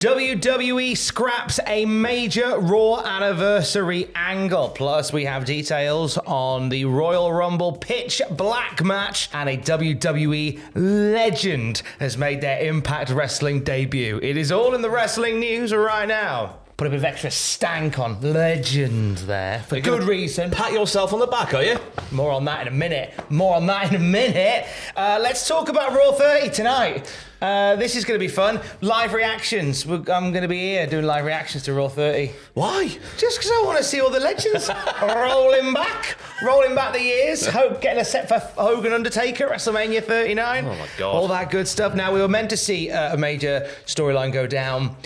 WWE scraps a major Raw anniversary angle. Plus, we have details on the Royal Rumble pitch black match, and a WWE legend has made their Impact Wrestling debut. It is all in the wrestling news right now. Put a bit of extra stank on legend there for good reason. Pat yourself on the back, are you? More on that in a minute. Let's talk about Raw 30 tonight. This is going to be fun. Live reactions. I'm going to be here doing live reactions to Raw 30. Why? Just because I want to see all the legends rolling back the years. Getting a set for Hogan Undertaker, WrestleMania 39. Oh my God. All that good stuff. Now, we were meant to see a major storyline go down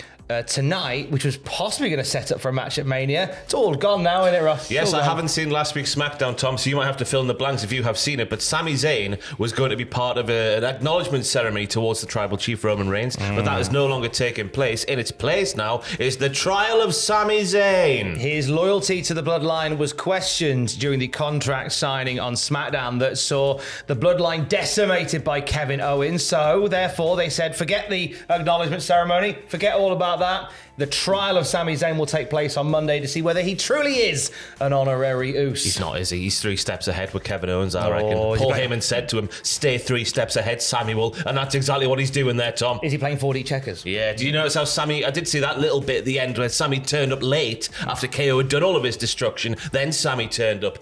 tonight, which was possibly going to set up for a match at Mania. It's all gone now, isn't it, Ross? Yes, I haven't seen last week's SmackDown, Tom, so you might have to fill in the blanks if you have seen it, but Sami Zayn was going to be part of an acknowledgement ceremony towards the Tribal Chief Roman Reigns, but that is no longer taking place. In its place now is the trial of Sami Zayn. His loyalty to the Bloodline was questioned during the contract signing on SmackDown that saw the Bloodline decimated by Kevin Owens, so therefore they said, forget the acknowledgement ceremony, forget all about that. The trial of Sami Zayn will take place on Monday to see whether he truly is an honorary Uce. He's not, is he? He's 3 steps ahead with Kevin Owens, I reckon. Paul Heyman said to him, stay 3 steps ahead, Samuel, and that's exactly what he's doing there, Tom. Is he playing 4D checkers? Yeah, do you notice how Sami, I did see that little bit at the end where Sami turned up late after KO had done all of his destruction, then Sami turned up.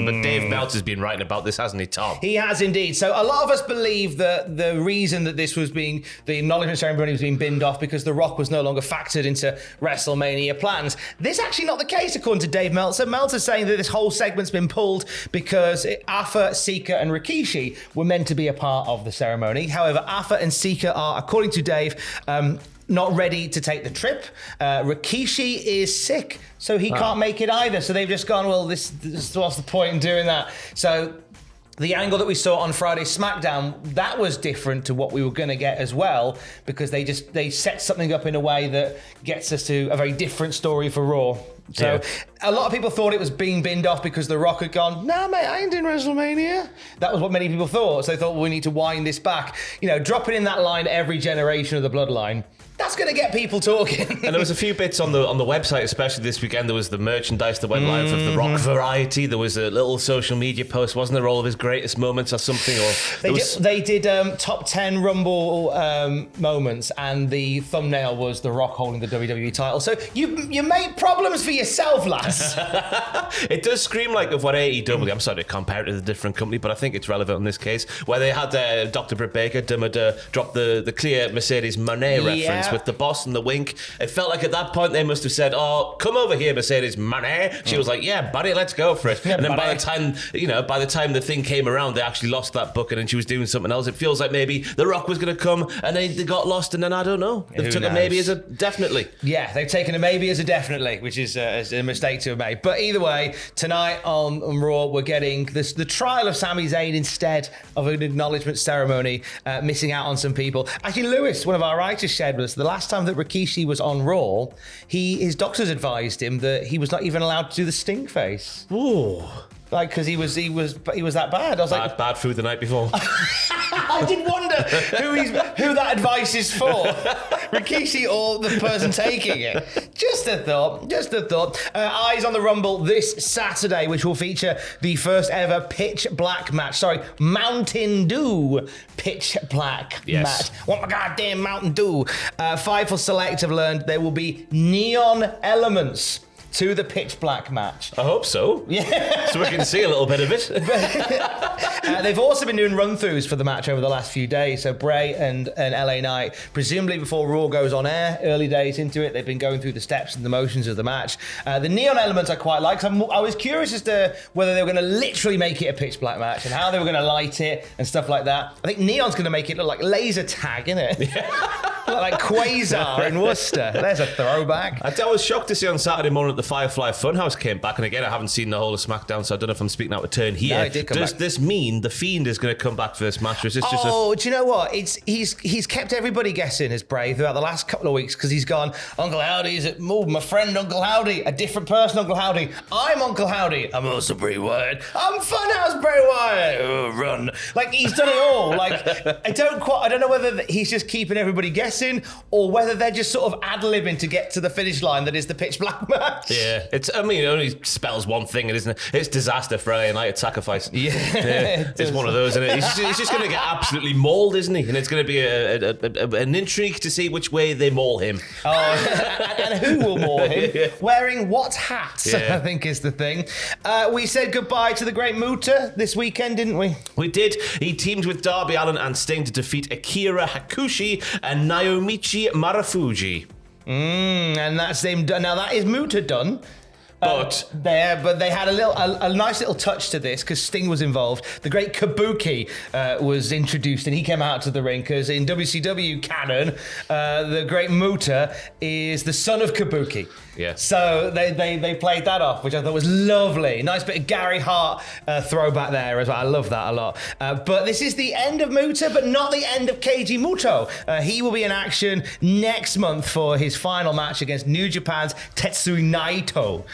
But Dave Meltzer's been writing about this, hasn't he, Tom? He has indeed. So a lot of us believe that the reason that this was the acknowledgement ceremony was being binned off because The Rock was no longer factored into WrestleMania plans. This is actually not the case, according to Dave Meltzer. Meltzer's saying that this whole segment's been pulled because Afa, Sika, and Rikishi were meant to be a part of the ceremony. However, Afa and Sika are, according to Dave, not ready to take the trip. Rikishi is sick, so he can't make it either. So they've just gone, well, this what's the point in doing that? So the angle that we saw on Friday SmackDown, that was different to what we were going to get as well, because they set something up in a way that gets us to a very different story for Raw. So a lot of people thought it was being binned off because The Rock had gone, nah, mate, I ain't doing WrestleMania. That was what many people thought. So they thought, well, we need to wind this back. You know, dropping in that line every generation of the Bloodline, that's going to get people talking. And there was a few bits on the website, especially this weekend. There was the merchandise that went live of The Rock variety. There was a little social media post, wasn't there? All of his greatest moments or something. Or they did top 10 Rumble moments, and the thumbnail was The Rock holding the WWE title. So you made problems for yourself, lass. It does scream like of what AEW. I'm sorry to compare it to a different company, but I think it's relevant in this case, where they had Dr. Britt Baker drop the clear Mercedes Moné reference with the boss and the wink. It felt like at that point they must have said, oh, come over here, Mercedes Moné. She was like, yeah, buddy, let's go for it. Yeah, and then by the time the thing came around, they actually lost that booking and she was doing something else. It feels like maybe The Rock was going to come and they got lost, and then I don't know. They've took a maybe as a definitely. Yeah, they've taken a maybe as a definitely, which is a mistake to have made. But either way, tonight on Raw, we're getting the trial of Sami Zayn instead of an acknowledgement ceremony, missing out on some people. Actually, Lewis, one of our writers, shared with us the last time that Rikishi was on Raw, his doctors advised him that he was not even allowed to do the stink face. Ooh. Like, because he was that bad. I was like, bad food the night before. I did wonder who that advice is for, Rikishi or the person taking it. Just a thought. Eyes on the Rumble this Saturday, which will feature the first ever pitch black match. Sorry, Mountain Dew pitch black match. Want my goddamn Mountain Dew. Fightful Select have learned there will be neon elements to the pitch black match. I hope so. Yeah. So we can see a little bit of it. They've also been doing run-throughs for the match over the last few days. So Bray and LA Knight, presumably before Raw goes on air, early days into it, they've been going through the steps and the motions of the match. The neon elements I quite like. So I was curious as to whether they were going to literally make it a pitch black match and how they were going to light it and stuff like that. I think neon's going to make it look like laser tag, isn't it? Yeah. Like Quasar in Worcester. There's a throwback. I was shocked to see on Saturday morning that the Firefly Funhouse came back. And again, I haven't seen the whole of SmackDown, so I don't know if I'm speaking out of turn here. No, it did come Does back. this mean The Fiend is going to come back for this match? Or is this just Do you know what? He's kept everybody guessing as Brave throughout the last couple of weeks because he's gone, Uncle Howdy's at my friend Uncle Howdy, a different person Uncle Howdy. I'm Uncle Howdy. I'm also Bray Wyatt. I'm Funhouse Bray Wyatt. Oh, run. Like, he's done it all. Like, I don't know whether he's just keeping everybody guessing or whether they're just sort of ad-libbing to get to the finish line that is the pitch black match. Yeah, it only spells one thing, isn't it? It's disaster for LA United sacrifice. Yeah. It's one of those, isn't it? He's just going to get absolutely mauled, isn't he? And it's going to be an intrigue to see which way they maul him. Oh, and who will maul him? Yeah. Wearing what hats, Yeah. I think is the thing. We said goodbye to the great Muta this weekend, didn't we? We did. He teamed with Darby Allin and Sting to defeat Akira Hakushi and Naomichi Marufuji. And that's him done. Now that is Muta done. But they had a nice little touch to this because Sting was involved. The great Kabuki was introduced and he came out to the ring because in WCW canon, the great Muta is the son of Kabuki. Yeah. So they played that off, which I thought was lovely. Nice bit of Gary Hart throwback there as well. I love that a lot. But this is the end of Muta, but not the end of Keiji Muto. He will be in action next month for his final match against New Japan's Tetsuya Naito.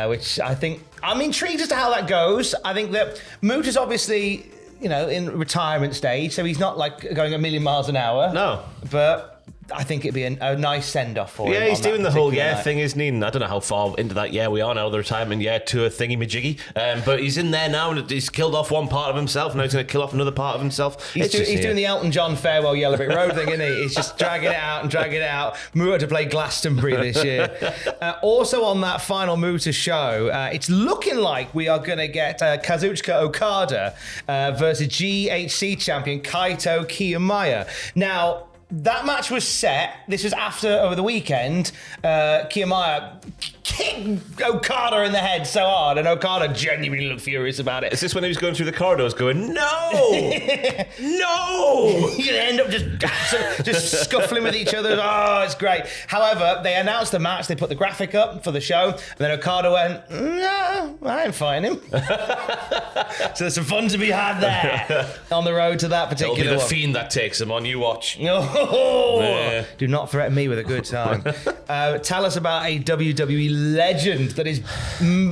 Which I'm intrigued as to how that goes. I think that Muta's obviously, in retirement stage, so he's not like going a million miles an hour. No. But I think it'd be a nice send-off for him. Yeah, he's on that doing the whole particular night. thing, isn't he? And I don't know how far into that we are now, the retirement tour thingy-majiggy. But he's in there now and he's killed off one part of himself. Now he's going to kill off another part of himself. He's doing the Elton John Farewell Yellow Brick Road thing, isn't he? He's just dragging it out and dragging it out. Muta to play Glastonbury this year. Also on that final Muta show, it's looking like we are going to get Kazuchika Okada versus GHC champion Kaito Kiyomiya. Now, that match was set. This was over the weekend. Kiyomiya kicked Okada in the head so hard, and Okada genuinely looked furious about it. Is this when he was going through the corridors going, no! No! You end up just scuffling with each other. Oh, it's great. However, they announced the match. They put the graphic up for the show, and then Okada went, no, I ain't fighting him. So there's some fun to be had there on the road to that particular It'll be the one. Fiend that takes him on, you watch. Oh, do not threaten me with a good time. Tell us about a WWE legend that is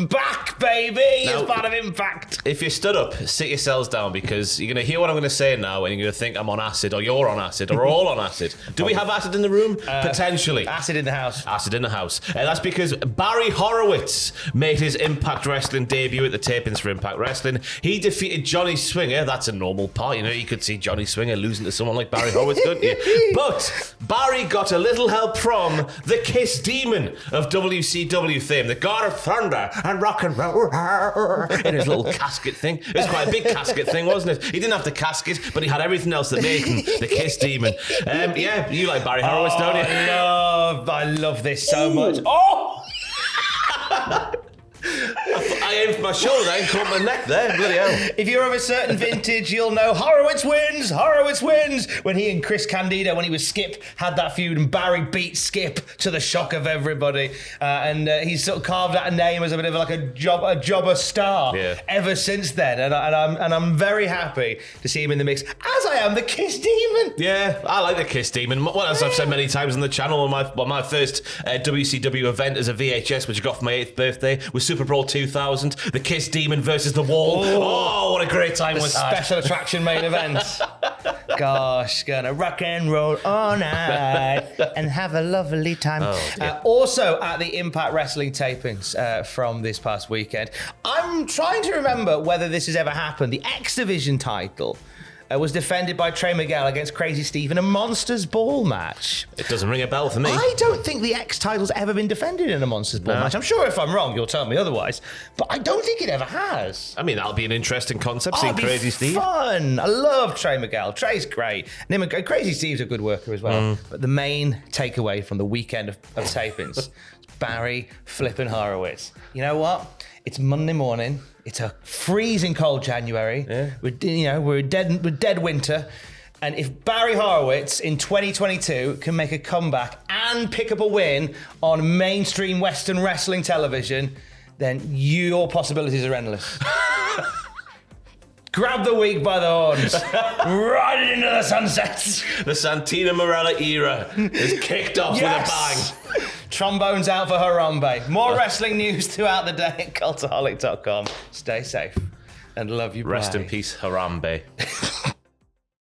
back, baby, Now, as part of Impact. If you stood up, sit yourselves down because you're going to hear what I'm going to say now and you're going to think I'm on acid or you're on acid or we're all on acid. Do we have acid in the room? Potentially. Acid in the house. Acid in the house. That's because Barry Horowitz made his Impact Wrestling debut at the tapings for Impact Wrestling. He defeated Johnny Swinger. That's a normal part. You could see Johnny Swinger losing to someone like Barry Horowitz, couldn't you? But Barry got a little help from the Kiss Demon of WCW fame, the God of Thunder and Rock and Roll, in his little casket thing. It was quite a big casket thing, wasn't it? He didn't have the casket, but he had everything else that made him the Kiss Demon. Yeah, you like Barry Horowitz, don't you? I love this so much. Oh! I aimed for my shoulder and caught my neck there. Bloody hell. If you're of a certain vintage, you'll know Horowitz wins. Horowitz wins. When he and Chris Candido, when he was Skip, had that feud, and Barry beat Skip to the shock of everybody. And he's sort of carved out a name as a bit of like a jobber star ever since then. And I'm very happy to see him in the mix, as I am the Kiss Demon. Yeah, I like the Kiss Demon. Well, as I've said many times on the channel, on my first WCW event as a VHS, which I got for my 8th birthday, was Super Bowl 2000, the Kiss Demon versus the Wall. Oh, what a great time was that. Special attraction main event. Gosh, gonna rock and roll all night and have a lovely time. Also at the Impact Wrestling tapings from this past weekend, I'm trying to remember whether this has ever happened. The X Division title was defended by Trey Miguel against Crazy Steve in a Monsters Ball match. It doesn't ring a bell for me. I don't think the X title's ever been defended in a Monsters Ball match. I'm sure if I'm wrong, you'll tell me otherwise, but I don't think it ever has. I mean, that'll be an interesting concept, seeing Crazy Steve. Fun. I love Trey Miguel. Trey's great. And Crazy Steve's a good worker as well. But the main takeaway from the weekend of tapings is Barry flipping Horowitz. You know what? It's Monday morning. It's a freezing cold January. Yeah. We're dead winter. And if Barry Horowitz in 2022 can make a comeback and pick up a win on mainstream Western wrestling television, then your possibilities are endless. Grab the week by the horns. Ride it into the sunset. The Santino Marella era is kicked off with a bang. Trombones out for Harambe. More wrestling news throughout the day at cultaholic.com. Stay safe and love you. Rest in peace, Harambe.